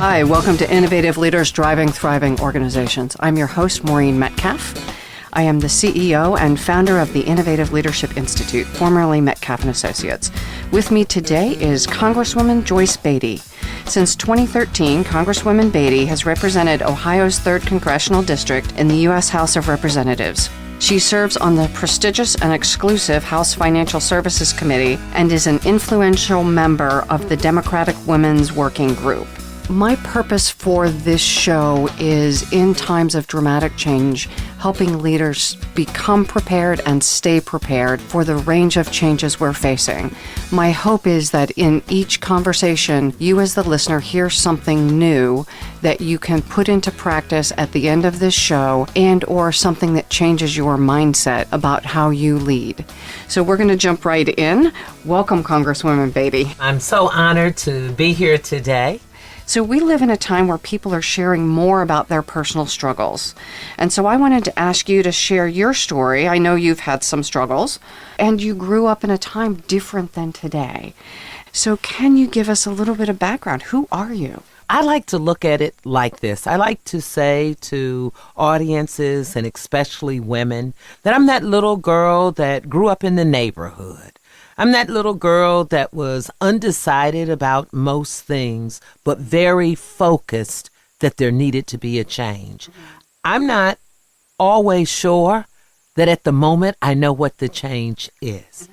Hi, welcome to Innovative Leaders Driving Thriving Organizations. I'm your host, Maureen Metcalf. I am the CEO and founder of the Innovative Leadership Institute, formerly Metcalf & Associates. With me today is Congresswoman Joyce Beatty. Since 2013, Congresswoman Beatty has represented Ohio's 3rd Congressional District in the U.S. House of Representatives. She serves on the prestigious and exclusive House Financial Services Committee and is an influential member of the Democratic Women's Working Group. My purpose for this show is, in times of dramatic change, helping leaders become prepared and stay prepared for the range of changes we're facing. My hope is that in each conversation, you as the listener hear something new that you can put into practice at the end of this show, and or something that changes your mindset about how you lead. So we're going to jump right in. Welcome, Congresswoman Beatty. I'm so honored to be here today. So we live in a time where people are sharing more about their personal struggles. And so I wanted to ask you to share your story. I know you've had some struggles, and you grew up in a time different than today. So can you give us a little bit of background? Who are you? I like to look at it like this. I like to say to audiences, and especially women, that I'm that little girl that grew up in the neighborhood. I'm that little girl that was undecided about most things, but very focused that there needed to be a change. I'm not always sure that at the moment I know what the change is,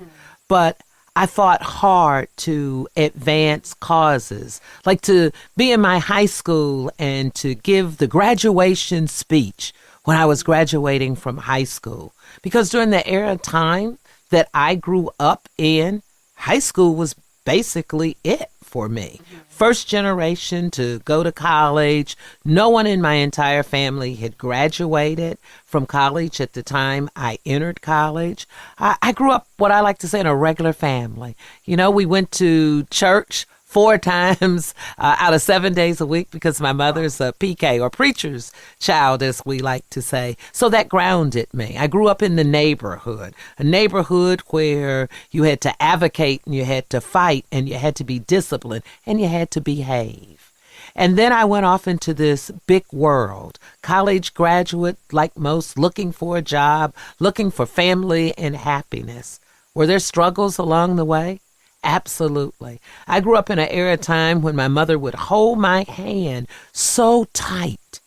but I fought hard to advance causes, like to be in my high school and to give the graduation speech when I was graduating from high school. Because during the era of time that I grew up in, high school was basically it for me. First generation to go to college. No one in my entire family had graduated from college at the time I entered college. I grew up, what I like to say, in a regular family. You know, we went to church 4 times out of 7 days a week because my mother's a PK, or preacher's child, as we like to say. So that grounded me. I grew up in the neighborhood, a neighborhood where you had to advocate and you had to fight and you had to be disciplined and you had to behave. And then I went off into this big world, college graduate like most, looking for a job, looking for family and happiness. Were there struggles along the way? Absolutely. I grew up in an era of time when my mother would hold my hand so tight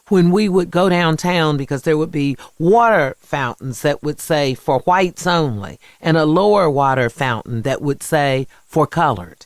when we would go downtown, because there would be water fountains that would say for whites only, and a lower water fountain that would say for colored.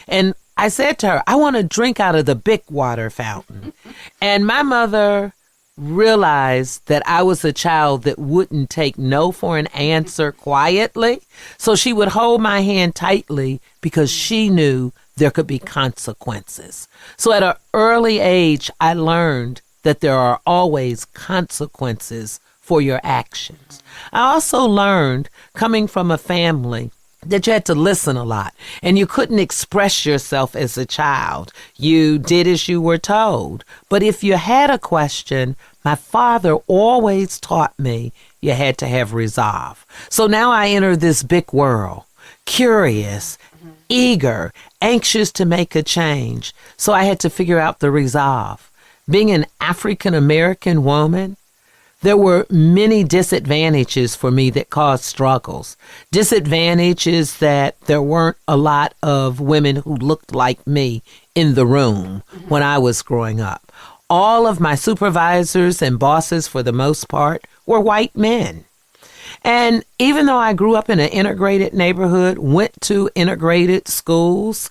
And I said to her, I want to drink out of the big water fountain. And my mother realized that I was a child that wouldn't take no for an answer quietly. So she would hold my hand tightly because she knew there could be consequences. So at an early age, I learned that there are always consequences for your actions. I also learned, coming from a family, that you had to listen a lot and you couldn't express yourself as a child. You did as you were told. But if you had a question, my father always taught me you had to have resolve. So now I enter this big world, curious, eager, anxious to make a change. So I had to figure out the resolve. Being an African American woman, there were many disadvantages for me that caused struggles. Disadvantages that there weren't a lot of women who looked like me in the room when I was growing up. All of my supervisors and bosses, for the most part, were white men. And even though I grew up in an integrated neighborhood, went to integrated schools,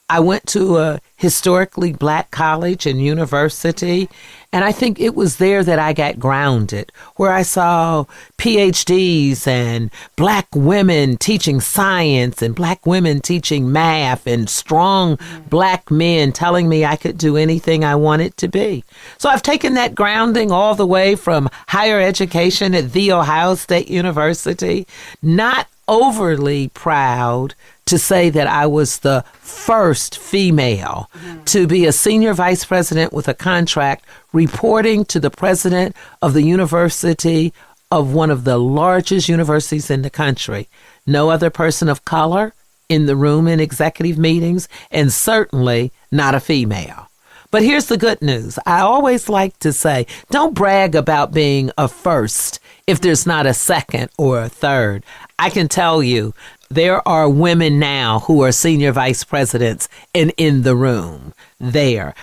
I went to a historically black college and university, and I think it was there that I got grounded, where I saw PhDs and black women teaching science and black women teaching math and strong black men telling me I could do anything I wanted to be. So I've taken that grounding all the way from higher education at The Ohio State University, not overly proud to say that I was the first female to be a senior vice president with a contract reporting to the president of the university of one of the largest universities in the country. No other person of color in the room in executive meetings, and certainly not a female. But here's the good news. I always like to say, don't brag about being a first if there's not a second or a third. I can tell you, there are women now who are senior vice presidents and in the room there.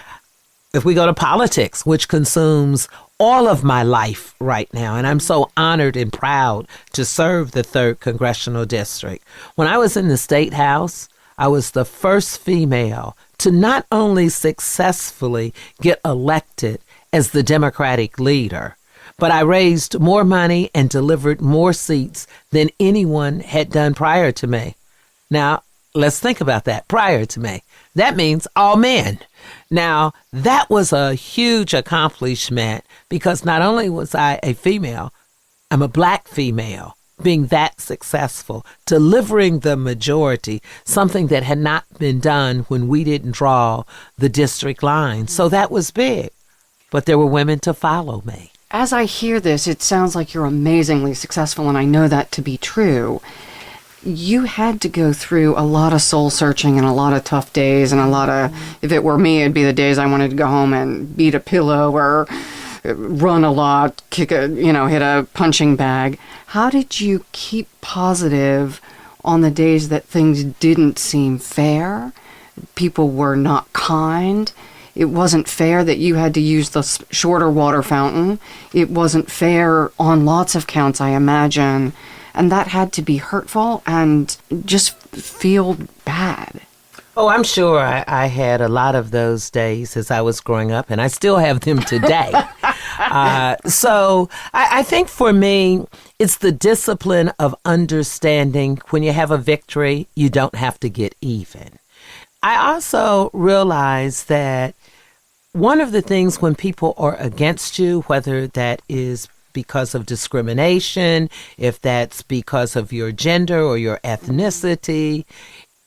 If we go to politics, which consumes all of my life right now, and I'm so honored and proud to serve the 3rd Congressional District. When I was in the State House, I was the first female to not only successfully get elected as the Democratic leader, but I raised more money and delivered more seats than anyone had done prior to me. Now, let's think about that. Prior to me. That means all men. Now, that was a huge accomplishment because not only was I a female, I'm a black female. Being that successful, delivering the majority, something that had not been done when we didn't draw the district line. So that was big. But there were women to follow me. As I hear this, it sounds like you're amazingly successful, and I know that to be true. You had to go through a lot of soul searching and a lot of tough days and a lot of, if it were me, it'd be the days I wanted to go home and beat a pillow or run a lot, hit a punching bag. How did you keep positive on the days that things didn't seem fair? People were not kind. It wasn't fair that you had to use the shorter water fountain. It wasn't fair on lots of counts, I imagine. And that had to be hurtful and just feel bad. Oh, I'm sure I had a lot of those days as I was growing up, and I still have them today. So I think for me, it's the discipline of understanding when you have a victory, you don't have to get even. I also realize that one of the things when people are against you, whether that is because of discrimination, if that's because of your gender or your ethnicity,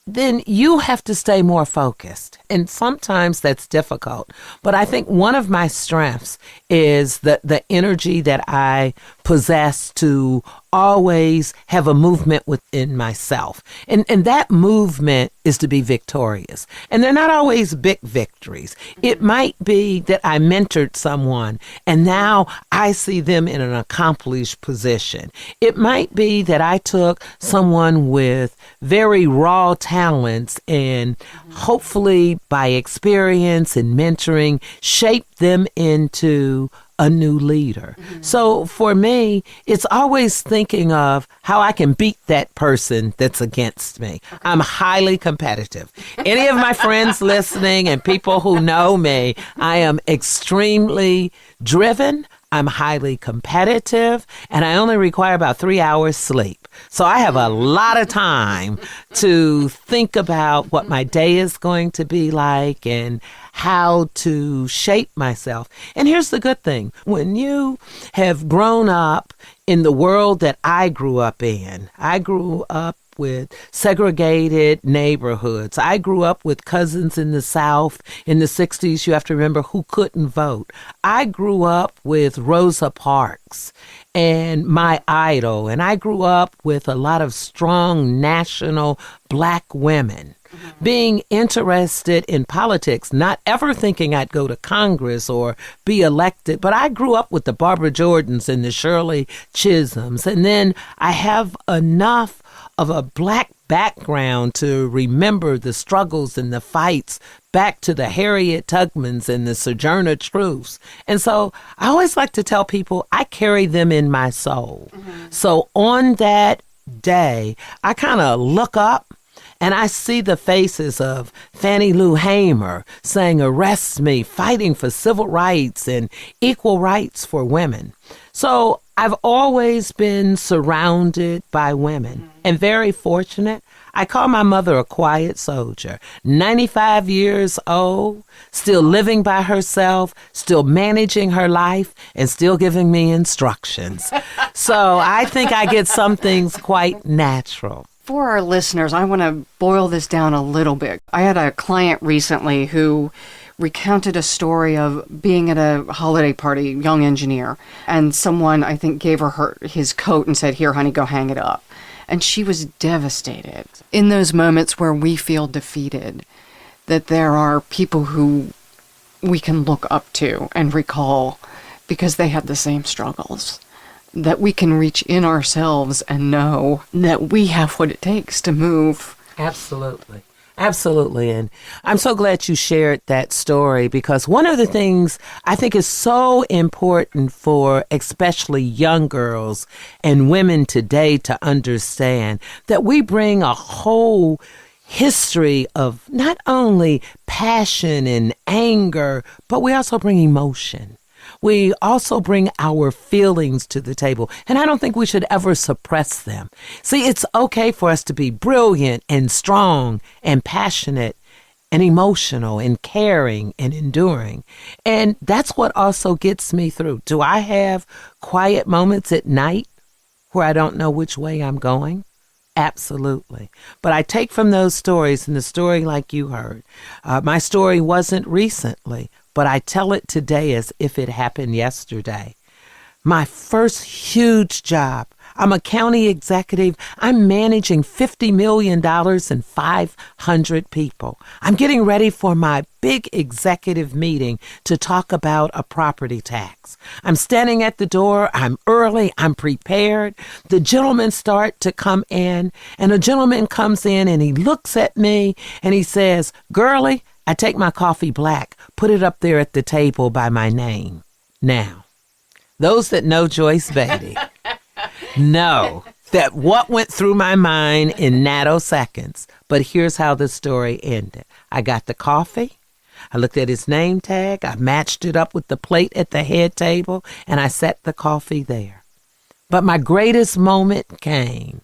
then you have to stay more focused. And sometimes that's difficult. But I think one of my strengths is the energy that I possess to always have a movement within myself. And that movement is to be victorious. And they're not always big victories. It might be that I mentored someone and now I see them in an accomplished position. It might be that I took someone with very raw talents and hopefully by experience and mentoring shaped them into a new leader. So for me, it's always thinking of how I can beat that person that's against me. I'm highly competitive. Any of my friends listening and people who know me, I am extremely driven. I'm highly competitive, and I only require about 3 hours sleep. So I have a lot of time to think about what my day is going to be like and how to shape myself. And here's the good thing. When you have grown up in the world that I grew up in, I grew up with segregated neighborhoods. I grew up with cousins in the South in the 60s, you have to remember, who couldn't vote. I grew up with Rosa Parks and my idol, and I grew up with a lot of strong national black women. Being interested in politics, not ever thinking I'd go to Congress or be elected, but I grew up with the Barbara Jordans and the Shirley Chisholms. And then I have enough of a black background to remember the struggles and the fights back to the Harriet Tubmans and the Sojourner Truths. And so I always like to tell people I carry them in my soul. So on that day, I kind of look up and I see the faces of Fannie Lou Hamer saying, "Arrest me," fighting for civil rights and equal rights for women. So I've always been surrounded by women and very fortunate. I call my mother a quiet soldier, 95 years old, still living by herself, still managing her life, and still giving me instructions. So I think I get some things quite natural. For our listeners, I want to boil this down a little bit. I had a client recently who recounted a story of being at a holiday party, young engineer, and someone, I think, gave her his coat and said, "Here, honey, go hang it up." And she was devastated. In those moments where we feel defeated, that there are people who we can look up to and recall because they had the same struggles, that we can reach in ourselves and know that we have what it takes to move. Absolutely. Absolutely. And I'm so glad you shared that story, because one of the things I think is so important for especially young girls and women today to understand that we bring a whole history of not only passion and anger, but we also bring emotion. We also bring our feelings to the table, and I don't think we should ever suppress them. See, it's okay for us to be brilliant and strong and passionate and emotional and caring and enduring. And that's what also gets me through. Do I have quiet moments at night where I don't know which way I'm going? Absolutely. But I take from those stories, and the story like you heard, my story wasn't recently, but I tell it today as if it happened yesterday. My first huge job. I'm a county executive. I'm managing $50 million and 500 people. I'm getting ready for my big executive meeting to talk about a property tax. I'm standing at the door. I'm early. I'm prepared. The gentlemen start to come in, and a gentleman comes in and he looks at me and he says, "Girlie, I take my coffee black, put it up there at the table by my name." Now, those that know Joyce Beatty know that what went through my mind in nanoseconds. But here's how the story ended. I got the coffee. I looked at his name tag. I matched it up with the plate at the head table, and I set the coffee there. But my greatest moment came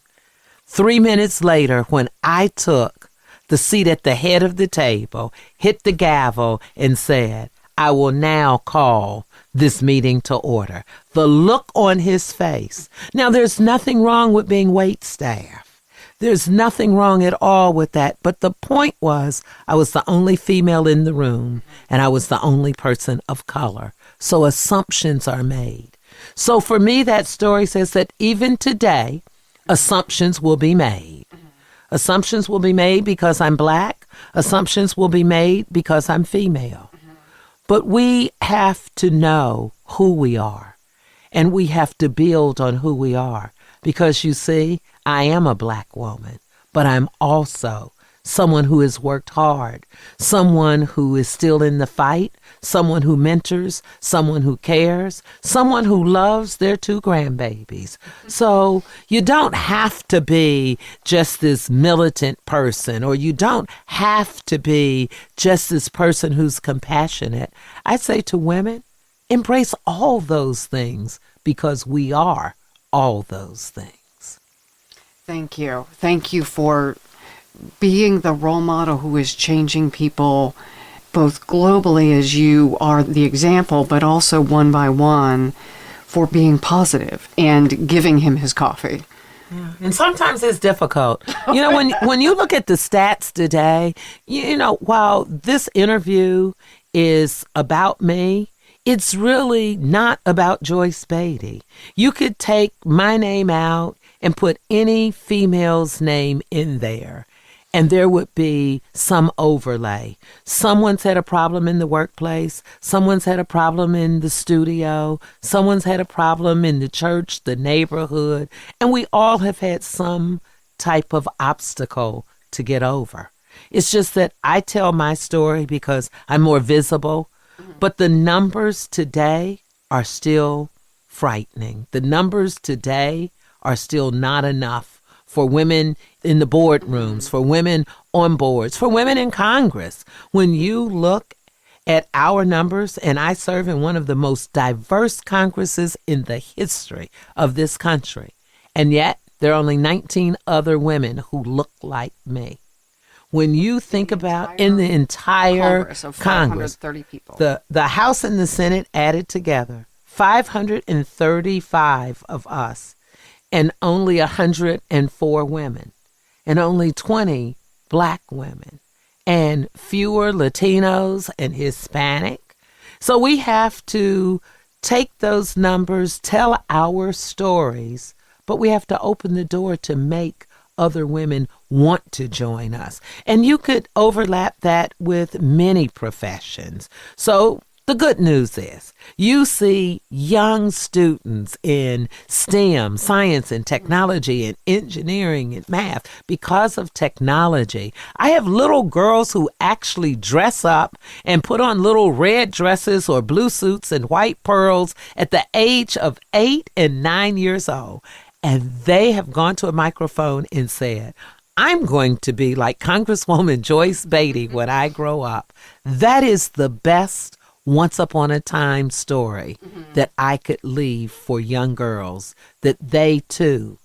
3 minutes later when I took the seat at the head of the table, hit the gavel, and said, "I will now call this meeting to order." The look on his face. Now, there's nothing wrong with being wait staff. There's nothing wrong at all with that. But the point was, I was the only female in the room, and I was the only person of color. So assumptions are made. So for me, that story says that even today, assumptions will be made. Assumptions will be made because I'm black. Assumptions will be made because I'm female. But we have to know who we are, and we have to build on who we are. Because you see, I am a black woman, but I'm also someone who has worked hard, someone who is still in the fight, someone who mentors, someone who cares, someone who loves their 2 grandbabies. So you don't have to be just this militant person, or you don't have to be just this person who's compassionate. I say to women, embrace all those things, because we are all those things. Thank you. Thank you for being the role model who is changing people both globally, as you are the example, but also one by one for being positive and giving him his coffee. Yeah. And sometimes it's difficult. You know, when you look at the stats today, you know, while this interview is about me, it's really not about Joyce Beatty. You could take my name out and put any female's name in there, and there would be some overlay. Someone's had a problem in the workplace. Someone's had a problem in the studio. Someone's had a problem in the church, the neighborhood. And we all have had some type of obstacle to get over. It's just that I tell my story because I'm more visible. But the numbers today are still frightening. The numbers today are still not enough for women in the boardrooms, for women on boards, for women in Congress. When you look at our numbers, and I serve in one of the most diverse Congresses in the history of this country, and yet there are only 19 other women who look like me. When you think about in the entire Congress, 530 people. The House and the Senate added together, 535 of us, and only 104 women, and only 20 black women, and fewer Latinos and Hispanic. So we have to take those numbers, tell our stories, but we have to open the door to make other women want to join us. And you could overlap that with many professions. So the good news is you see young students in STEM, science and technology and engineering and math because of technology. I have little girls who actually dress up and put on little red dresses or blue suits and white pearls at the age of 8 and 9 years old. And they have gone to a microphone and said, I'm going to be like Congresswoman Joyce Beatty when I grow up. That is the best once upon a time story that I could leave for young girls, that they too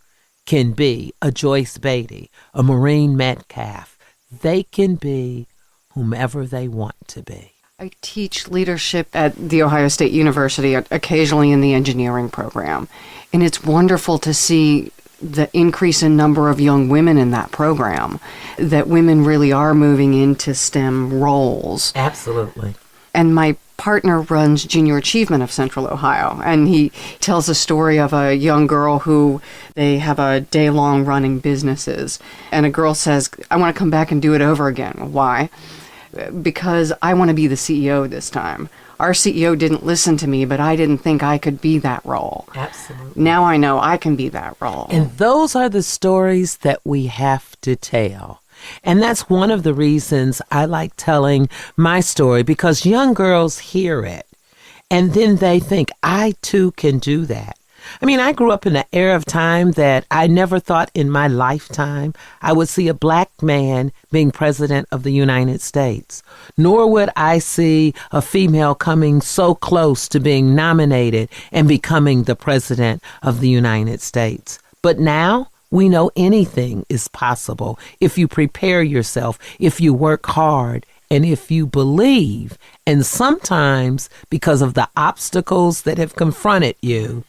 can be a Joyce Beatty, a Maureen Metcalf. They can be whomever they want to be. I teach leadership at The Ohio State University, occasionally in the engineering program. And it's wonderful to see the increase in number of young women in that program, that women really are moving into STEM roles. Absolutely. And my partner runs Junior Achievement of Central Ohio, and he tells a story of a young girl who they have a day-long running businesses. And a girl says, I want to come back and do it over again. Why? Because I want to be the CEO this time. Our CEO didn't listen to me, but I didn't think I could be that role. Absolutely. Now I know I can be that role. And those are the stories that we have to tell. And that's one of the reasons I like telling my story, because young girls hear it and then they think, I too can do that. I mean, I grew up in an era of time that I never thought in my lifetime I would see a black man being president of the United States, nor would I see a female coming so close to being nominated and becoming the president of the United States. But now we know anything is possible if you prepare yourself, if you work hard, and if you believe. And sometimes, because of the obstacles that have confronted you,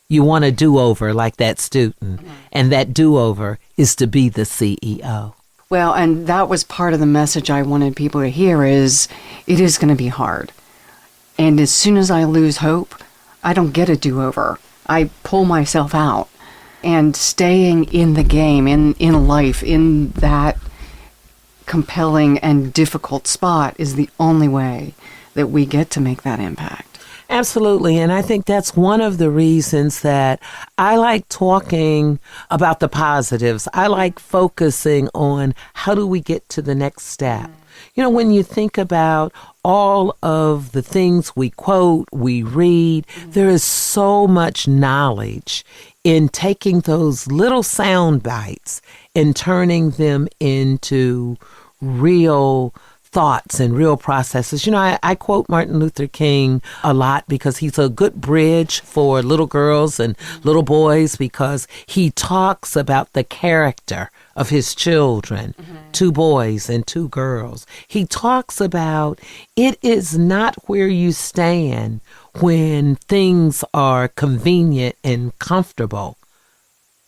you want a do-over like that student. And that do-over is to be the CEO. Well, and that was part of the message I wanted people to hear is it is going to be hard. And as soon as I lose hope, I don't get a do-over. I pull myself out. And staying in the game, in life, in that compelling and difficult spot is the only way that we get to make that impact. Absolutely. And I think that's one of the reasons that I like talking about the positives. I like focusing on how do we get to the next step. You know, when you think about all of the things we quote, we read, there is so much knowledge in taking those little sound bites and turning them into real thoughts and real processes. You know, I quote Martin Luther King a lot because he's a good bridge for little girls and little boys, because he talks about the character of his children, 2 boys and 2 girls. He talks about it is not where you stand when things are convenient and comfortable,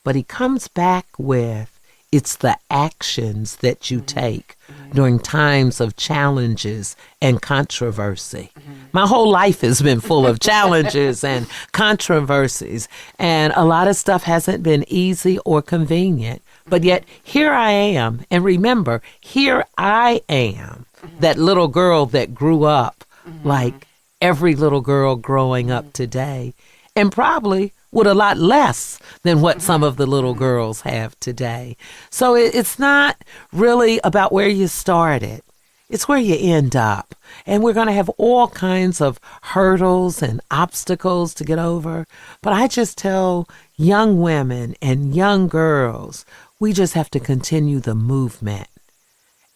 but he comes back with it's the actions that you take during times of challenges and controversy. My whole life has been full of challenges and controversies, and a lot of stuff hasn't been easy or convenient. But yet, here I am. And remember, here I am, that little girl that grew up like every little girl growing up today, and probably with a lot less than what some of the little girls have today. So it's not really about where you started. It's where you end up. And we're going to have all kinds of hurdles and obstacles to get over. But I just tell young women and young girls, we just have to continue the movement.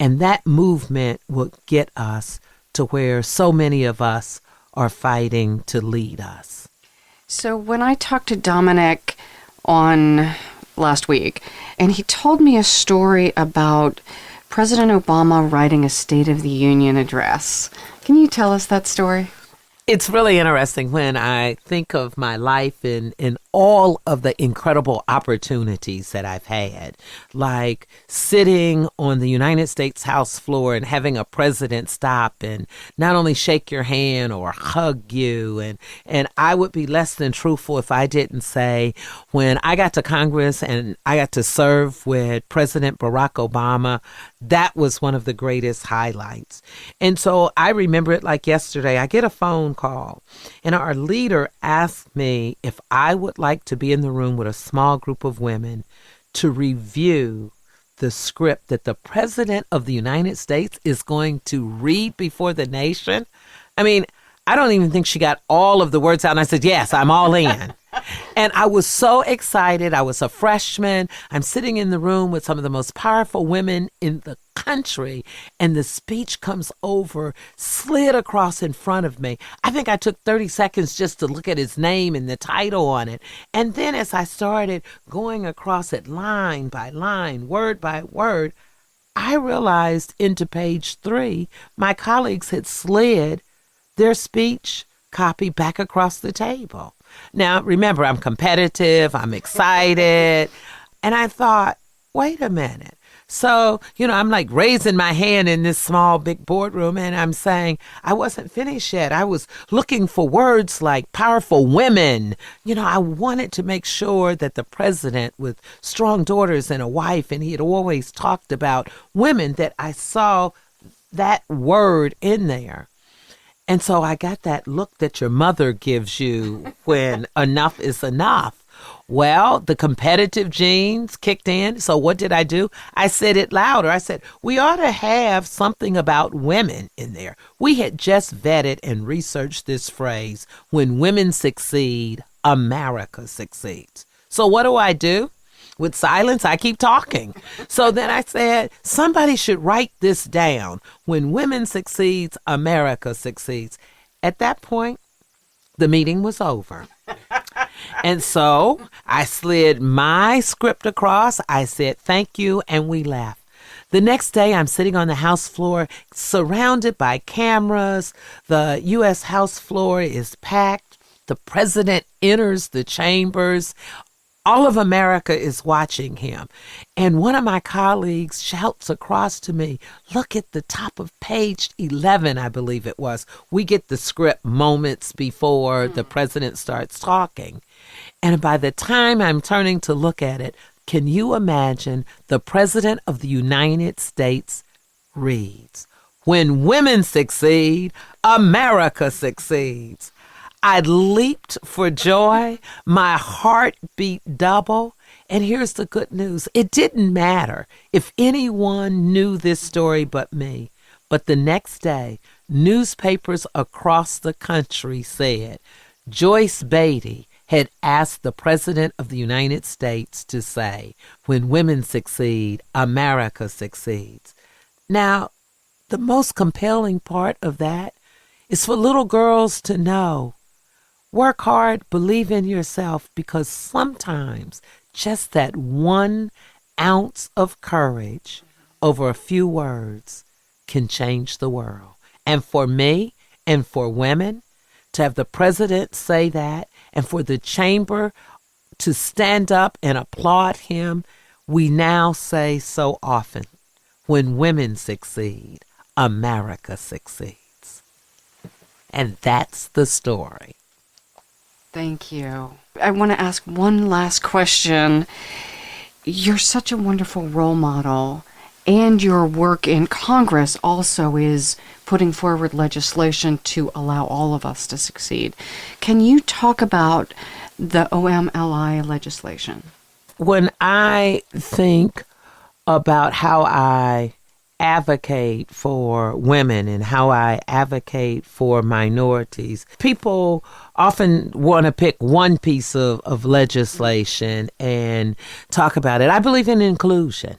And that movement will get us to where so many of us are fighting to lead us. So when I talked to Dominic on last week, and he told me a story about President Obama writing a State of the Union address. Can you tell us that story? It's really interesting when I think of my life in all of the incredible opportunities that I've had, like sitting on the United States House floor and having a president stop and not only shake your hand or hug you. And I would be less than truthful if I didn't say, when I got to Congress and I got to serve with President Barack Obama, that was one of the greatest highlights. And so I remember it like yesterday. I get a phone call and our leader asked me if I would like to be in the room with a small group of women to review the script that the President of the United States is going to read before the nation. I mean, I don't even think she got all of the words out. And I said, yes, I'm all in. And I was so excited. I was a freshman. I'm sitting in the room with some of the most powerful women in the country. And the speech comes over, slid across in front of me. I think I took 30 seconds just to look at his name and the title on it. And then as I started going across it line by line, word by word, I realized into page 3, my colleagues had slid their speech copy back across the table. Now, remember, I'm competitive, I'm excited, and I thought, wait a minute. So, I'm like raising my hand in this small, big boardroom, and I'm saying, I wasn't finished yet. I was looking for words like powerful women. I wanted to make sure that the president with strong daughters and a wife, and he had always talked about women, that I saw that word in there. And so I got that look that your mother gives you when enough is enough. Well, the competitive genes kicked in. So what did I do? I said it louder. I said, we ought to have something about women in there. We had just vetted and researched this phrase, when women succeed, America succeeds. So what do? With silence, I keep talking. So then I said, somebody should write this down. When women succeeds, America succeeds. At that point, the meeting was over. And so I slid my script across. I said, thank you, and we left. The next day, I'm sitting on the House floor, surrounded by cameras. The U.S. House floor is packed. The president enters the chambers. All of America is watching him. And one of my colleagues shouts across to me, look at the top of page 11, I believe it was. We get the script moments before the president starts talking. And by the time I'm turning to look at it, can you imagine the President of the United States reads, when women succeed, America succeeds. I leaped for joy. My heart beat double. And here's the good news. It didn't matter if anyone knew this story but me. But the next day, newspapers across the country said Joyce Beatty had asked the President of the United States to say, when women succeed, America succeeds. Now, the most compelling part of that is for little girls to know, work hard, believe in yourself, because sometimes just that 1 ounce of courage over a few words can change the world. And for me and for women, to have the president say that, and for the chamber to stand up and applaud him, we now say so often, when women succeed, America succeeds. And that's the story. Thank you. I want to ask one last question. You're such a wonderful role model, and your work in Congress also is putting forward legislation to allow all of us to succeed. Can you talk about the OMLI legislation? When I think about how I advocate for women and how I advocate for minorities, people often want to pick one piece of legislation and talk about it. I believe in inclusion.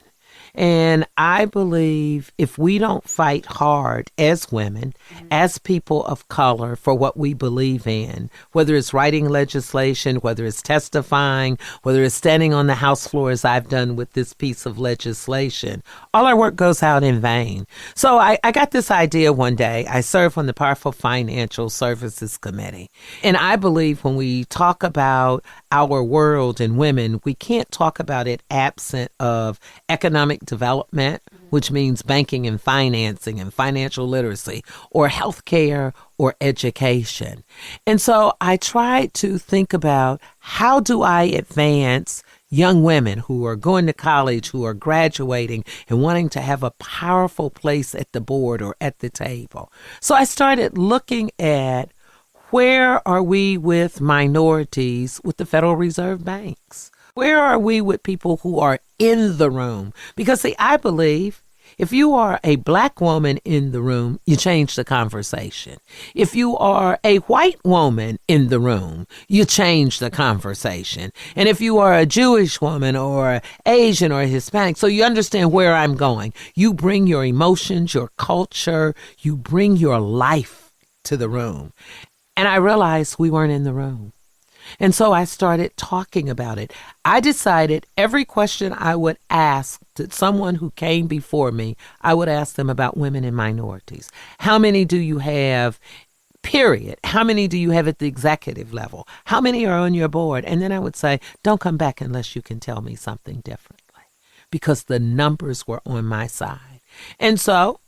And I believe if we don't fight hard as women, as people of color, for what we believe in, whether it's writing legislation, whether it's testifying, whether it's standing on the House floor as I've done with this piece of legislation, all our work goes out in vain. So I got this idea one day. I serve on the Powerful Financial Services Committee. And I believe when we talk about our world and women, we can't talk about it absent of economic development, which means banking and financing and financial literacy, or healthcare or education. And so I tried to think about, how do I advance young women who are going to college, who are graduating and wanting to have a powerful place at the board or at the table? So I started looking at, where are we with minorities with the Federal Reserve banks? Where are we with people who are in the room? Because, see, I believe if you are a black woman in the room, you change the conversation. If you are a white woman in the room, you change the conversation. And if you are a Jewish woman or Asian or Hispanic, so you understand where I'm going, you bring your emotions, your culture, you bring your life to the room. And I realized we weren't in the room. And so I started talking about it. I decided every question I would ask to someone who came before me, I would ask them about women and minorities. How many do you have, period? How many do you have at the executive level? How many are on your board? And then I would say, don't come back unless you can tell me something differently, because the numbers were on my side. And so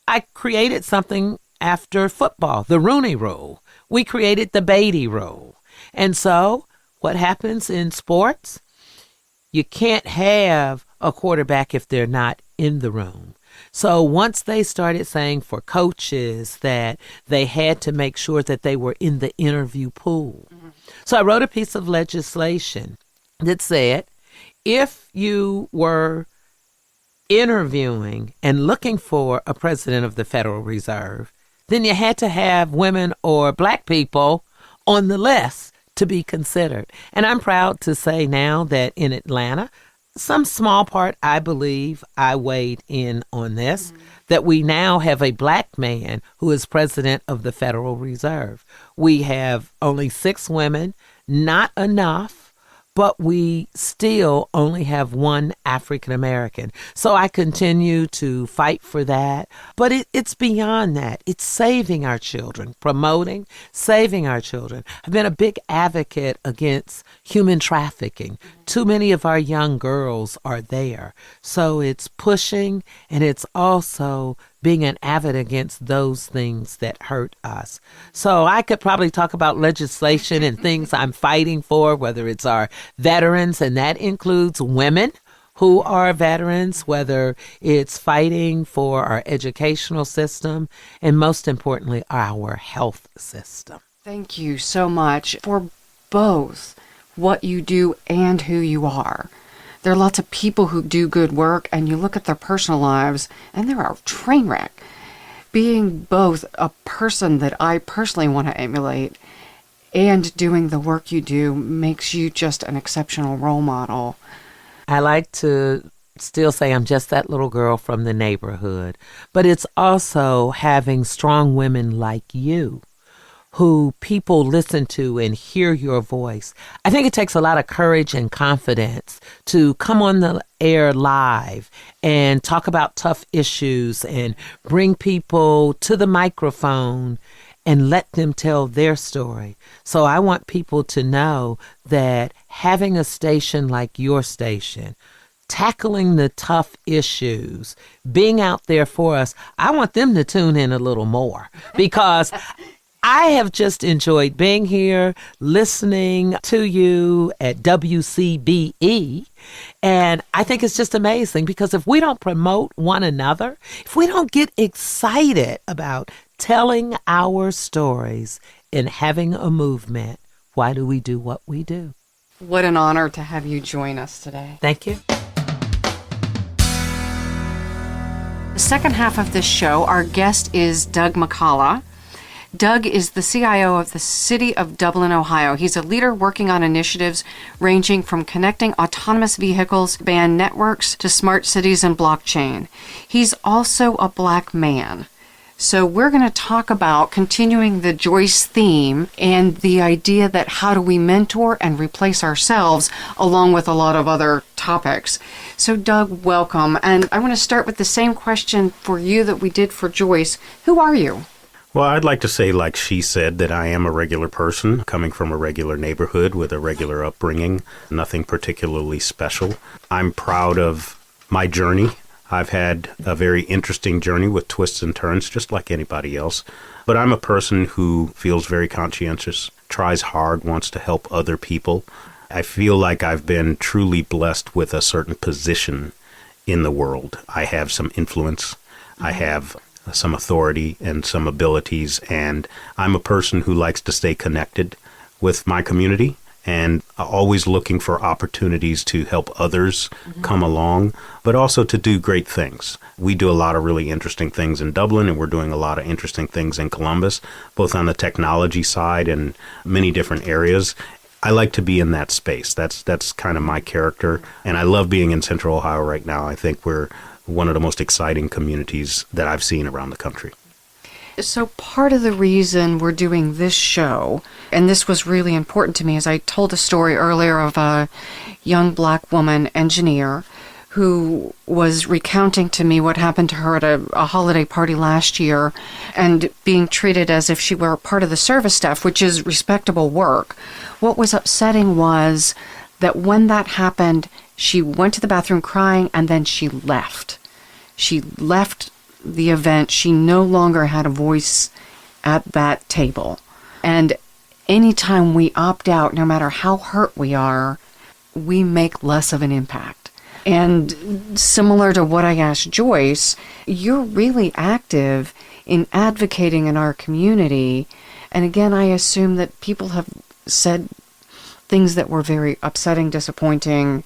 I created something after football, the Rooney Rule. We created the Beatty Rule. And so what happens in sports? You can't have a quarterback if they're not in the room. So once they started saying for coaches that they had to make sure that they were in the interview pool. So I wrote a piece of legislation that said, if you were interviewing and looking for a president of the Federal Reserve, then you had to have women or black people on the list to be considered. And I'm proud to say now that in Atlanta, some small part, I believe I weighed in on this, that we now have a black man who is president of the Federal Reserve. We have only 6 women, not enough, but we still only have 1 African American. So I continue to fight for that. But it's beyond that. It's saving our children, promoting, saving our children. I've been a big advocate against human trafficking. Too many of our young girls are there. So it's pushing, and it's also being an advocate against those things that hurt us. So I could probably talk about legislation and things I'm fighting for, whether it's our veterans, and that includes women who are veterans, whether it's fighting for our educational system, and most importantly, our health system. Thank you so much for both what you do and who you are. There are lots of people who do good work, and you look at their personal lives, and they're a train wreck. Being both a person that I personally want to emulate and doing the work you do makes you just an exceptional role model. I like to still say I'm just that little girl from the neighborhood, but it's also having strong women like you who people listen to and hear your voice. I think it takes a lot of courage and confidence to come on the air live and talk about tough issues and bring people to the microphone and let them tell their story. So I want people to know that having a station like your station, tackling the tough issues, being out there for us, I want them to tune in a little more, because I have just enjoyed being here, listening to you at WCBE, and I think it's just amazing, because if we don't promote one another, if we don't get excited about telling our stories and having a movement, why do we do what we do? What an honor to have you join us today. Thank you. The second half of this show, our guest is Doug McCollough. Doug is the CIO of the City of Dublin, Ohio. He's a leader working on initiatives ranging from connecting autonomous vehicles, band networks, to smart cities and blockchain. He's also a black man. So we're going to talk about continuing the Joyce theme and the idea that how do we mentor and replace ourselves, along with a lot of other topics. So Doug, welcome. And I want to start with the same question for you that we did for Joyce. Who are you? Well, I'd like to say, like she said, that I am a regular person coming from a regular neighborhood with a regular upbringing, nothing particularly special. I'm proud of my journey. I've had a very interesting journey with twists and turns, just like anybody else. But I'm a person who feels very conscientious, tries hard, wants to help other people. I feel like I've been truly blessed with a certain position in the world. I have some influence. I have some authority and some abilities, and I'm a person who likes to stay connected with my community and always looking for opportunities to help others come along, but also to do great things. We do a lot of really interesting things in Dublin, and we're doing a lot of interesting things in Columbus, both on the technology side and many different areas. I like to be in that space. That's kind of my character, and I love being in Central Ohio right now. I think we're one of the most exciting communities that I've seen around the country. So part of the reason we're doing this show, and this was really important to me, is I told a story earlier of a young black woman engineer who was recounting to me what happened to her at a holiday party last year and being treated as if she were part of the service staff, which is respectable work. What was upsetting was that when that happened, she went to the bathroom crying and then she left. She left the event. She no longer had a voice at that table. And anytime we opt out, no matter how hurt we are, we make less of an impact. And similar to what I asked Joyce, you're really active in advocating in our community. And again, I assume that people have said things that were very upsetting, disappointing,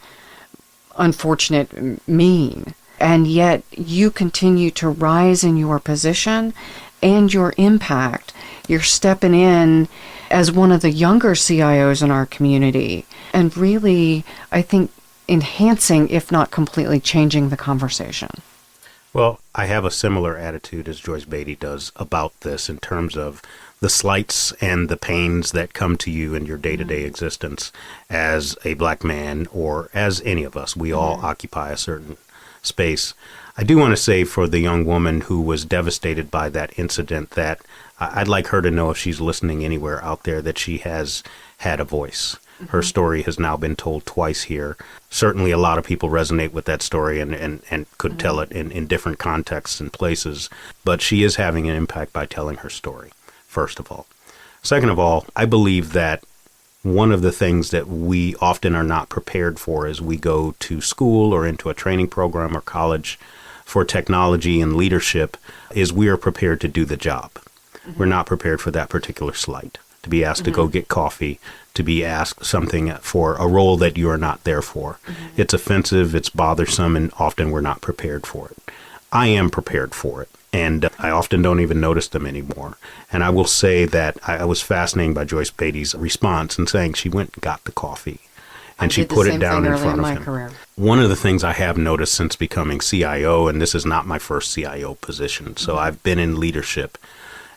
unfortunate, mean. And yet you continue to rise in your position and your impact. You're stepping in as one of the younger CIOs in our community and really, I think, enhancing, if not completely changing the conversation. Well, I have a similar attitude as Joyce Beatty does about this in terms of the slights and the pains that come to you in your day-to-day existence as a black man or as any of us. We all occupy a certain space. I do want to say for the young woman who was devastated by that incident that I'd like her to know, if she's listening anywhere out there, that she has had a voice. Her story has now been told twice here. Certainly a lot of people resonate with that story and could tell it in different contexts and places. But she is having an impact by telling her story, first of all. Second of all, I believe that one of the things that we often are not prepared for as we go to school or into a training program or college for technology and leadership is we are prepared to do the job. We're not prepared for that particular slight, to be asked to go get coffee, to be asked something for a role that you are not there for. It's offensive, it's bothersome, and often we're not prepared for it. I am prepared for it, and I often don't even notice them anymore. And I will say that I was fascinated by Joyce Beatty's response in saying she went and got the coffee, and she put it down in front of him. Career. One of the things I have noticed since becoming CIO, and this is not my first CIO position, so I've been in leadership,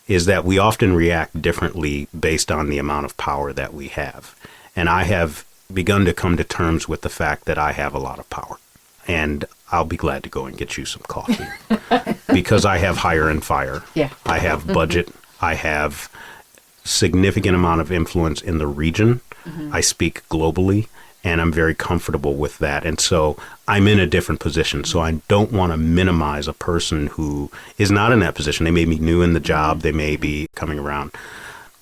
is that we often react differently based on the amount of power that we have. And I have begun to come to terms with the fact that I have a lot of power. And I'll be glad to go and get you some coffee because I have hire and fire. Yeah. I have budget. I have significant amount of influence in the region. I speak globally, and I'm very comfortable with that. And so I'm in a different position. So I don't want to minimize a person who is not in that position. They may be new in the job. They may be coming around.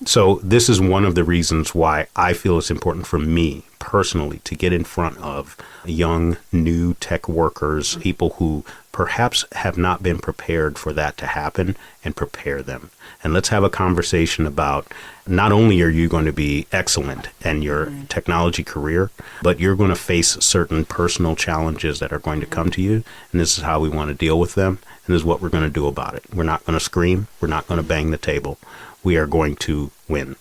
So this is one of the reasons why I feel it's important for me personally to get in front of young, new tech workers, people who perhaps have not been prepared for that to happen, and prepare them. And let's have a conversation about not only are you going to be excellent in your technology career, but you're going to face certain personal challenges that are going to come to you. And this is how we want to deal with them. And this is what we're going to do about it. We're not going to scream. We're not going to bang the table. We are going to win.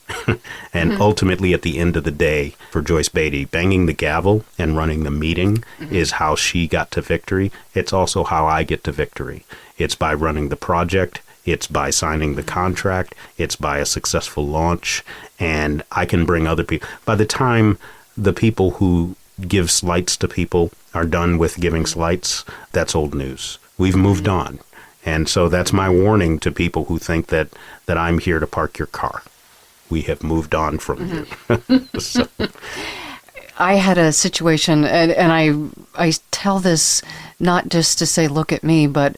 And ultimately, at the end of the day, for Joyce Beatty, banging the gavel and running the meeting is how she got to victory. It's also how I get to victory. It's by running the project. It's by signing the contract. It's by a successful launch. And I can bring other people. By the time the people who give slights to people are done with giving slights, that's old news. We've moved on. And so that's my warning to people who think that I'm here to park your car. We have moved on from you. So. I had a situation, and I tell this not just to say, look at me, but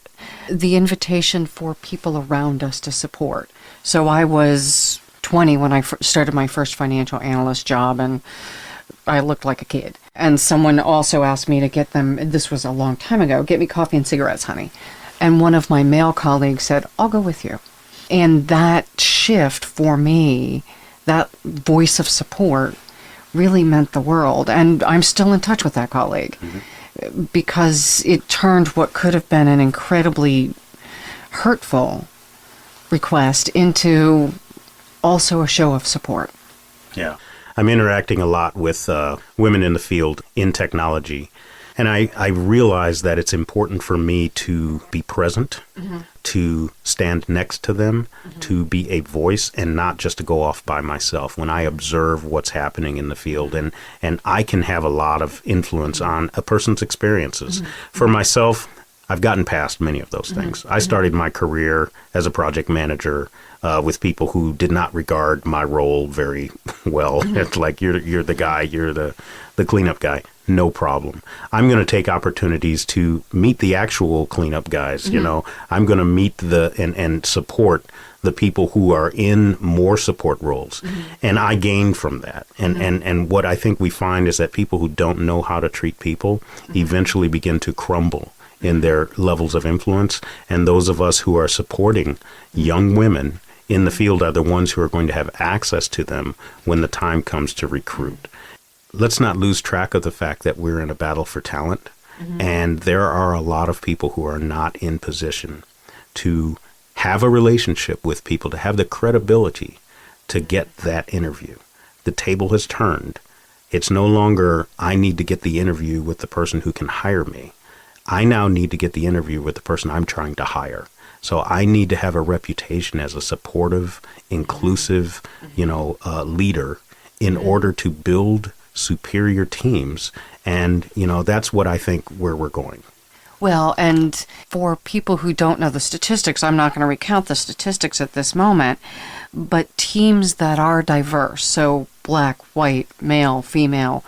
the invitation for people around us to support. So I was 20 when I started my first financial analyst job, and I looked like a kid. And someone also asked me to get them, this was a long time ago, get me coffee and cigarettes, honey. And one of my male colleagues said, I'll go with you. And that shift for me, that voice of support, really meant the world. And I'm still in touch with that colleague because it turned what could have been an incredibly hurtful request into also a show of support. Yeah. I'm interacting a lot with women in the field in technology. And I realize that it's important for me to be present, to stand next to them, to be a voice and not just to go off by myself when I observe what's happening in the field. And I can have a lot of influence on a person's experiences. For myself, I've gotten past many of those things. I started my career as a project manager with people who did not regard my role very well. It's like, you're the guy, you're the cleanup guy. No problem. I'm going to take opportunities to meet the actual cleanup guys. You know, I'm going to meet and support the people who are in more support roles. And I gain from that. And what I think we find is that people who don't know how to treat people eventually begin to crumble in their levels of influence. And those of us who are supporting young women in the field are the ones who are going to have access to them when the time comes to recruit. Let's not lose track of the fact that we're in a battle for talent. And there are a lot of people who are not in position to have a relationship with people, to have the credibility to get that interview. The table has turned. It's no longer, I need to get the interview with the person who can hire me. I now need to get the interview with the person I'm trying to hire. So I need to have a reputation as a supportive, inclusive, leader in order to build superior teams. And, that's what I think where we're going. Well, and for people who don't know the statistics, I'm not going to recount the statistics at this moment, but teams that are diverse, so black, white, male, female,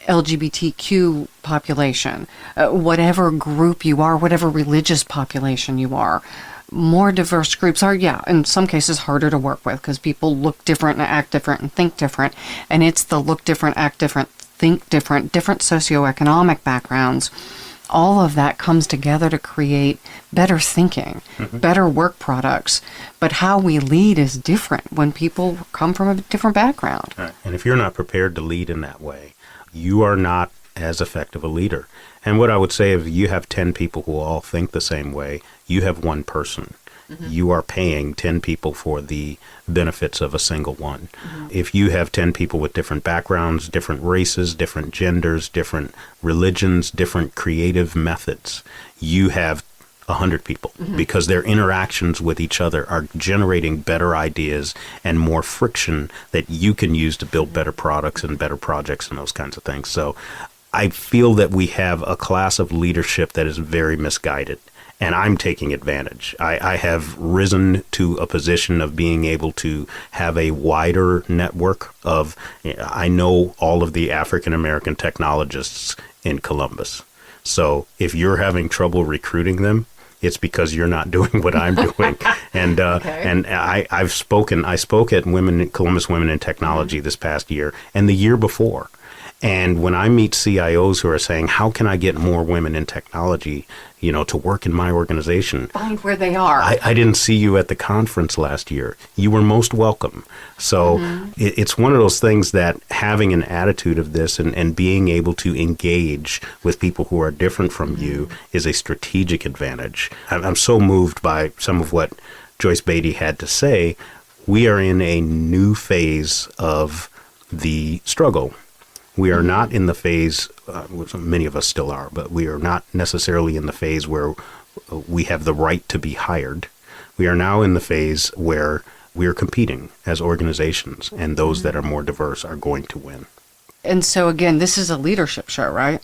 LGBTQ population, whatever group you are, whatever religious population you are, more diverse groups are, in some cases harder to work with because people look different and act different and think different. And it's the look different, act different, think different socioeconomic backgrounds. All of that comes together to create better thinking, better work products. But how we lead is different when people come from a different background. Right. And if you're not prepared to lead in that way, you are not as effective a leader. And what I would say, if you have 10 people who all think the same way, you have one person. You are paying 10 people for the benefits of a single one. If you have 10 people with different backgrounds, different races, different genders, different religions, different creative methods, you have 100 people because their interactions with each other are generating better ideas and more friction that you can use to build better products and better projects and those kinds of things. So I feel that we have a class of leadership that is very misguided. And I'm taking advantage. I have risen to a position of being able to have a wider network of, I know all of the African-American technologists in Columbus. So if you're having trouble recruiting them, it's because you're not doing what I'm doing. And I spoke at Columbus Women in Technology this past year and the year before. And when I meet CIOs who are saying, how can I get more women in technology, to work in my organization? Find where they are. I didn't see you at the conference last year. You were most welcome. So it's one of those things that having an attitude of this and being able to engage with people who are different from you is a strategic advantage. I'm so moved by some of what Joyce Beatty had to say. We are in a new phase of the struggle. We are not in the phase, which many of us still are, but we are not necessarily in the phase where we have the right to be hired. We are now in the phase where we are competing as organizations, and those that are more diverse are going to win. And so, again, this is a leadership show, right?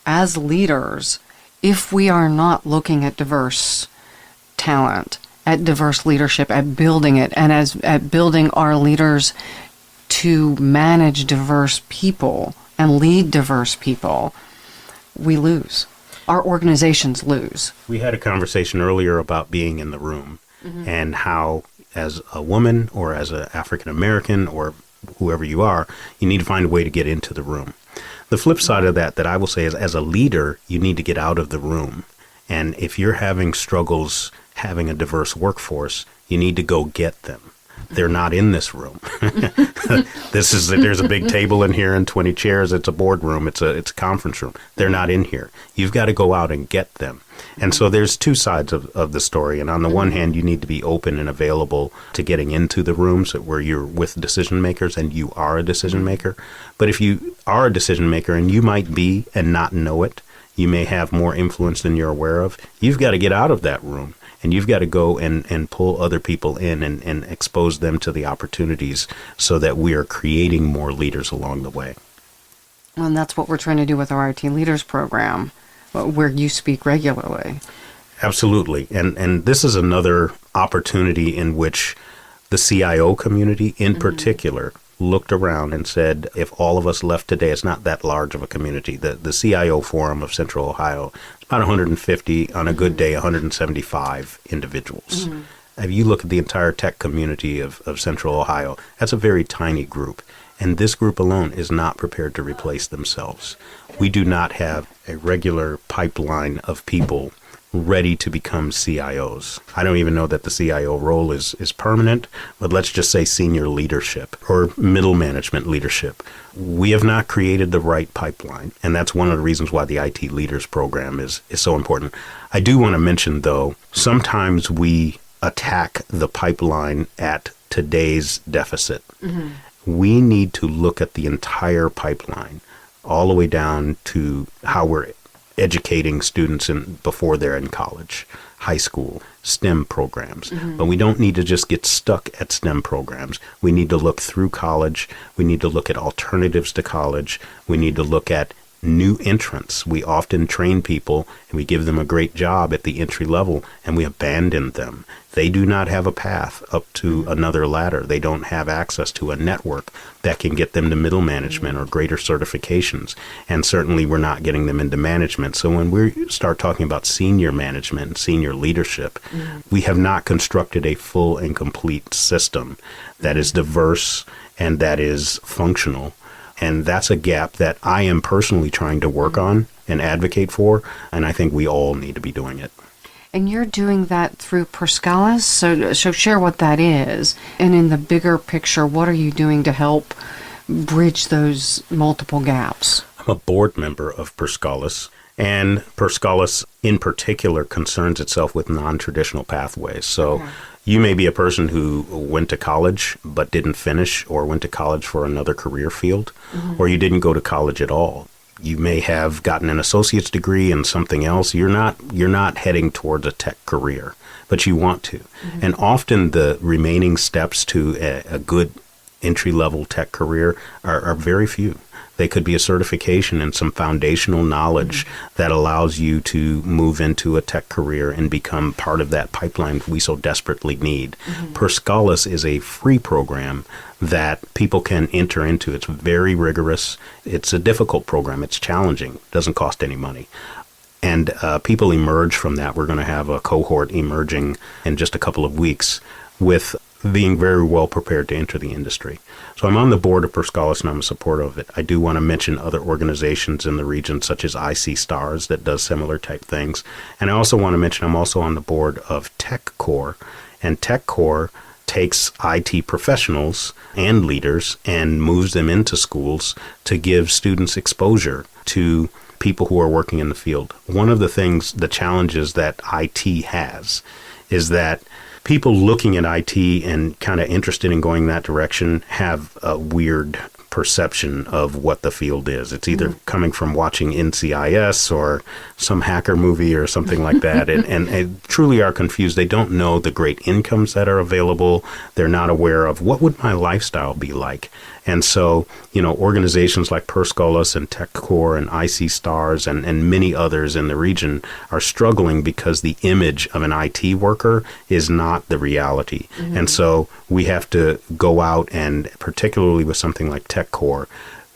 As leaders, if we are not looking at diverse talent, at diverse leadership, at building it, and at building our leaders to manage diverse people and lead diverse people, we lose. Our organizations lose. We had a conversation earlier about being in the room and how, as a woman or as an African American or whoever you are, you need to find a way to get into the room. The flip side of that I will say is, as a leader, you need to get out of the room. And if you're having struggles having a diverse workforce, you need to go get them. They're not in this room. There's a big table in here and 20 chairs. It's a boardroom. It's a conference room. They're not in here. You've got to go out and get them. And so there's two sides of the story. And on the one hand, you need to be open and available to getting into the rooms where you're with decision makers and you are a decision maker. But if you are a decision maker and you might be and not know it, you may have more influence than you're aware of. You've got to get out of that room. And you've got to go and pull other people in and expose them to the opportunities so that we are creating more leaders along the way. And that's what we're trying to do with our IT Leaders program, where you speak regularly. Absolutely. And this is another opportunity in which the CIO community in particular looked around and said, if all of us left today, it's not that large of a community. The CIO Forum of Central Ohio, it's about 150, on a good day, 175 individuals. If you look at the entire tech community of Central Ohio, that's a very tiny group. And this group alone is not prepared to replace themselves. We do not have a regular pipeline of people ready to become CIOs. I don't even know that the CIO role is permanent, but let's just say senior leadership or middle management leadership. We have not created the right pipeline, and that's one of the reasons why the IT Leaders program is so important. I do want to mention, though, sometimes we attack the pipeline at today's deficit. We need to look at the entire pipeline, all the way down to how we're educating students before they're in college, high school, STEM programs. But we don't need to just get stuck at STEM programs. We need to look through college. We need to look at alternatives to college. We need to look at new entrants. We often train people and we give them a great job at the entry level and we abandon them. They do not have a path up to another ladder. They don't have access to a network that can get them to middle management or greater certifications. And certainly we're not getting them into management. So when we start talking about senior management and senior leadership, we have not constructed a full and complete system that is diverse and that is functional. And that's a gap that I am personally trying to work on and advocate for, and I think we all need to be doing it. And you're doing that through Perscalis, so share what that is. And in the bigger picture, what are you doing to help bridge those multiple gaps? I'm a board member of Perscalis, and Perscalis in particular concerns itself with non-traditional pathways. So you may be a person who went to college but didn't finish, or went to college for another career field, or you didn't go to college at all. You may have gotten an associate's degree in something else. You're not heading towards a tech career, but you want to. And often the remaining steps to a good entry-level tech career are very few. They could be a certification and some foundational knowledge that allows you to move into a tech career and become part of that pipeline we so desperately need. Perscalis is a free program that people can enter into. It's very rigorous. It's a difficult program. It's challenging. It doesn't cost any money. And people emerge from that. We're going to have a cohort emerging in just a couple of weeks with being very well prepared to enter the industry. So I'm on the board of Perscalis and I'm a supporter of it. I do want to mention other organizations in the region such as IC Stars that does similar type things. And I also want to mention I'm also on the board of TechCore. And TechCore takes IT professionals and leaders and moves them into schools to give students exposure to people who are working in the field. One of the challenges that IT has is that people looking at IT and kind of interested in going that direction have a weird perception of what the field is. It's either coming from watching NCIS or some hacker movie or something like that, and truly are confused. They don't know the great incomes that are available. They're not aware of what would my lifestyle be like. And so, organizations like Perscollus and TechCore and IC Stars and many others in the region are struggling because the image of an IT worker is not the reality. And so we have to go out, and particularly with something like TechCore,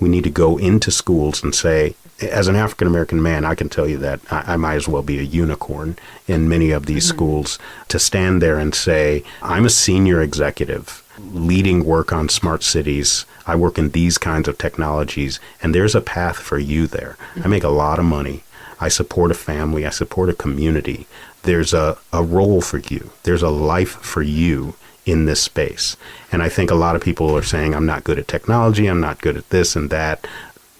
we need to go into schools and say, as an African-American man, I can tell you that I might as well be a unicorn in many of these schools, to stand there and say, I'm a senior executive leading work on smart cities. I work in these kinds of technologies, and there's a path for you there. I make a lot of money. I support a family. I support a community. There's a role for you. There's a life for you in this space. And I think a lot of people are saying, I'm not good at technology. I'm not good at this and that.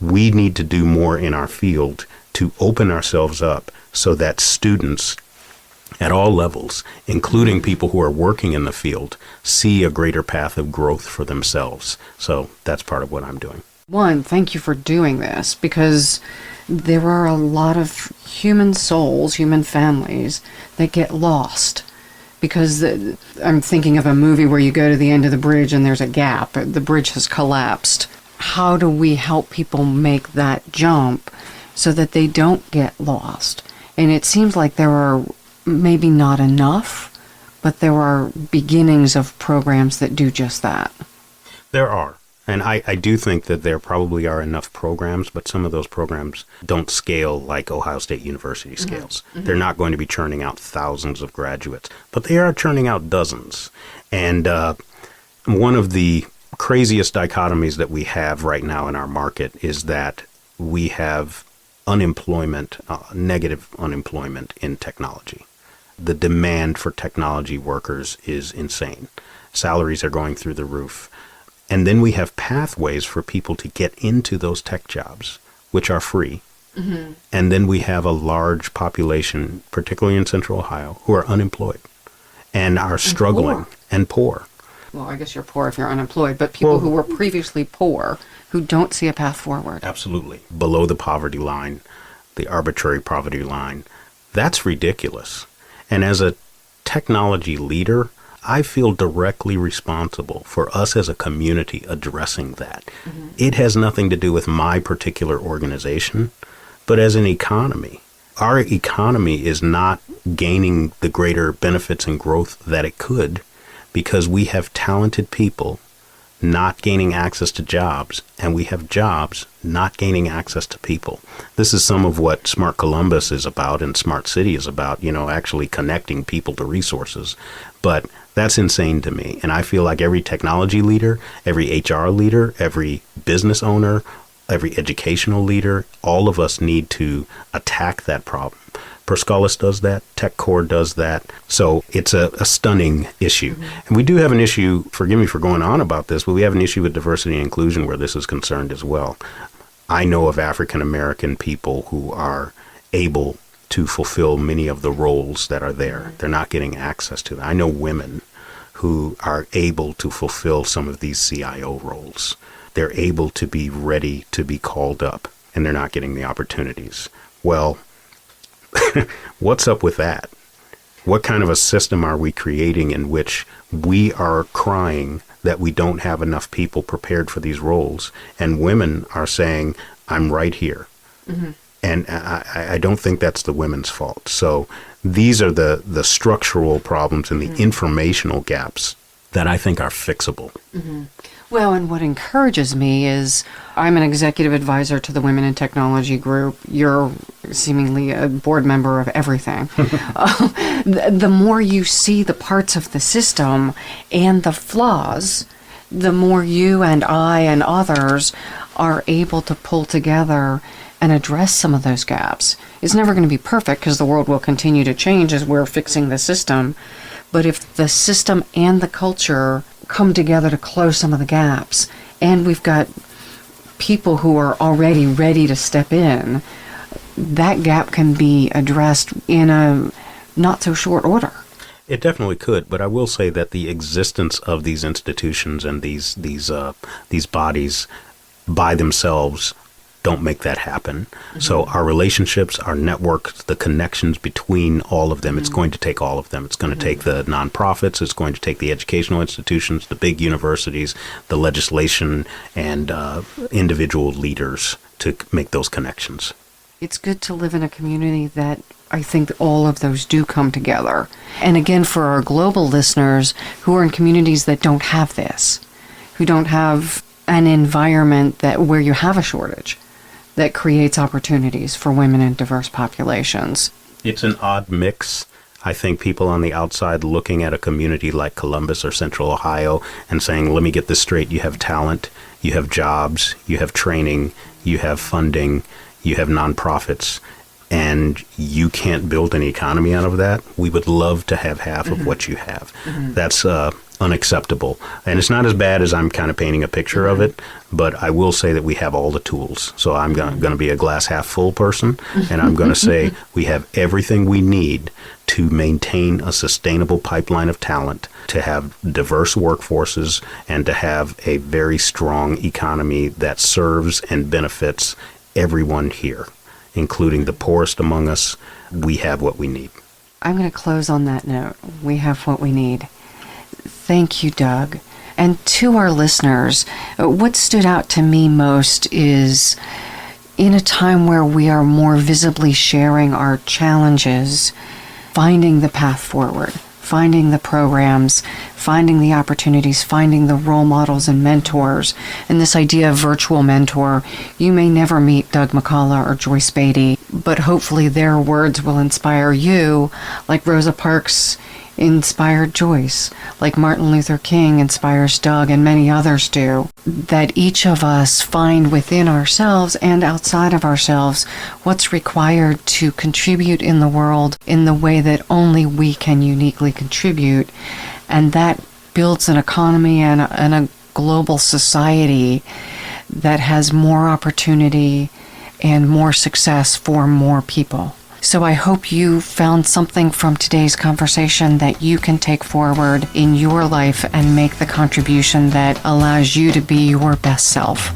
We need to do more in our field to open ourselves up so that students at all levels, including people who are working in the field, see a greater path of growth for themselves. So that's part of what I'm doing. One, thank you for doing this, because there are a lot of human souls, human families that get lost. Because I'm thinking of a movie where you go to the end of the bridge and there's a gap. The bridge has collapsed. How do we help people make that jump so that they don't get lost? And it seems like there are maybe not enough, but there are beginnings of programs that do just that. There are. And I do think that there probably are enough programs, but some of those programs don't scale like Ohio State University scales. They're not going to be churning out thousands of graduates, but they are churning out dozens. And one of the craziest dichotomies that we have right now in our market is that we have unemployment, negative unemployment in technology. The demand for technology workers is insane. Salaries are going through the roof. And then we have pathways for people to get into those tech jobs, which are free. And then we have a large population, particularly in Central Ohio, who are unemployed and are struggling and poor. Well, I guess you're poor if you're unemployed, but people who were previously poor, who don't see a path forward. Absolutely. Below the poverty line, the arbitrary poverty line. That's ridiculous. And as a technology leader, I feel directly responsible for us as a community addressing that. It has nothing to do with my particular organization, but as an economy. Our economy is not gaining the greater benefits and growth that it could because we have talented people not gaining access to jobs, and we have jobs not gaining access to people. This is some of what Smart Columbus is about and Smart City is about, actually connecting people to resources. But that's insane to me. And I feel like every technology leader, every HR leader, every business owner, every educational leader, all of us need to attack that problem. Perscollus does that. TechCore does that. So it's a stunning issue. And we do have an issue, forgive me for going on about this, but we have an issue with diversity and inclusion where this is concerned as well. I know of African American people who are able to fulfill many of the roles that are there. They're not getting access to them. I know women who are able to fulfill some of these CIO roles. They're able to be ready to be called up, and they're not getting the opportunities. Well, what's up with that? What kind of a system are we creating in which we are crying that we don't have enough people prepared for these roles, and women are saying, I'm right here. And I don't think that's the women's fault. So these are the structural problems and the informational gaps that I think are fixable. Well, and what encourages me is I'm an executive advisor to the Women in Technology group. You're seemingly a board member of everything. The more you see the parts of the system and the flaws, the more you and I and others are able to pull together and address some of those gaps. It's never going to be perfect because the world will continue to change as we're fixing the system. But if the system and the culture come together to close some of the gaps, and we've got people who are already ready to step in, that gap can be addressed in a not so short order. It definitely could, but I will say that the existence of these institutions and these bodies by themselves don't make that happen. So our relationships, our networks, the connections between all of them, it's going to take all of them. It's going to take the nonprofits, it's going to take the educational institutions, the big universities, the legislation, and individual leaders to make those connections. It's good to live in a community that I think all of those do come together. And again, for our global listeners who are in communities that don't have this, who don't have an environment that where you have a shortage, that creates opportunities for women in diverse populations. It's an odd mix. I think people on the outside looking at a community like Columbus or Central Ohio and saying, let me get this straight, you have talent, you have jobs, you have training, you have funding, you have nonprofits, and you can't build an economy out of that. We would love to have half of what you have. That's unacceptable. And it's not as bad as I'm kind of painting a picture of it, but I will say that we have all the tools. So I'm going to be a glass half full person, and I'm going to say we have everything we need to maintain a sustainable pipeline of talent, to have diverse workforces, and to have a very strong economy that serves and benefits everyone here, including the poorest among us. We have what we need. I'm going to close on that note. We have what we need. Thank you, Doug. And to our listeners, what stood out to me most is in a time where we are more visibly sharing our challenges, finding the path forward, finding the programs, finding the opportunities, finding the role models and mentors. And this idea of virtual mentor, you may never meet Doug McCollough or Joyce Beatty, but hopefully their words will inspire you, like Rosa Parks inspired Joyce, like Martin Luther King inspires Doug, and many others do, that each of us find within ourselves and outside of ourselves what's required to contribute in the world in the way that only we can uniquely contribute, and that builds an economy and a global society that has more opportunity and more success for more people. So I hope you found something from today's conversation that you can take forward in your life and make the contribution that allows you to be your best self.